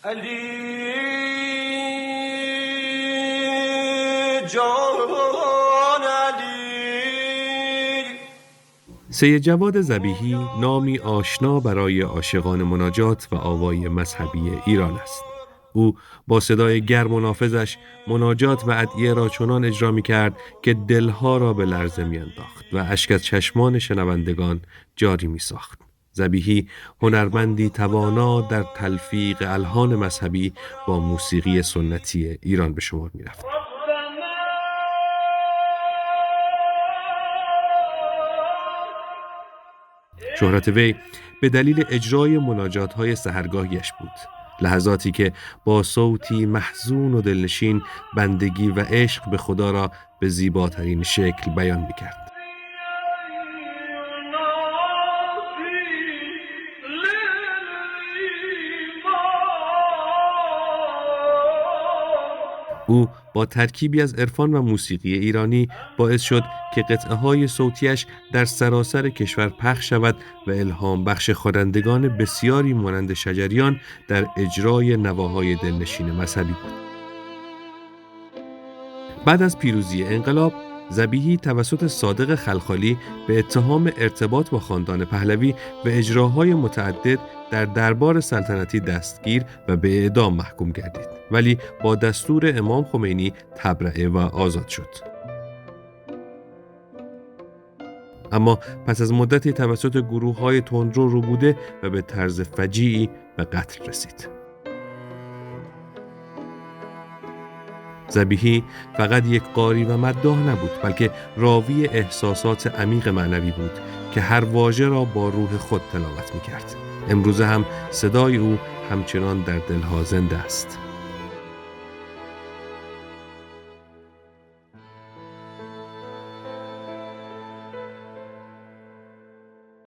علی جان علی. سید جواد ذبیحی نامی آشنا برای عاشقان مناجات و آوای مذهبی ایران است. او با صدای گرم و نافذش مناجات و ادعیه را چنان اجرا می کرد که دلها را به لرزه می انداخت و اشک از چشمان شنوندگان جاری می ساخت. ذبیحی هنرمندی توانا در تلفیق الحان مذهبی با موسیقی سنتی ایران به شمار می رفت. شهرت وی به دلیل اجرای مناجات‌های سحرگاهیش بود. لحظاتی که با صوتی محزون و دلنشین بندگی و عشق به خدا را به زیباترین شکل بیان می‌کرد. او با ترکیبی از عرفان و موسیقی ایرانی باعث شد که قطعه‌های صوتیش در سراسر کشور پخش شود و الهام بخش خوانندگان بسیاری مانند شجریان در اجرای نواهای دلنشین مذهبی بود. بعد از پیروزی انقلاب، ذبیحی توسط صادق خلخالی به اتهام ارتباط با خاندان پهلوی و اجراهای متعدد در دربار سلطنتی دستگیر و به اعدام محکوم گردید، ولی با دستور امام خمینی تبرئه و آزاد شد. اما پس از مدتی توسط گروه‌های تندرو روبوده و به طرز فجیعی به قتل رسید. ذبیحی فقط یک قاری و مداح نبود، بلکه راوی احساسات عمیق معنوی بود که هر واژه را با روح خود تلاوت می‌کرد. امروز هم صدای او همچنان در دلها زنده است.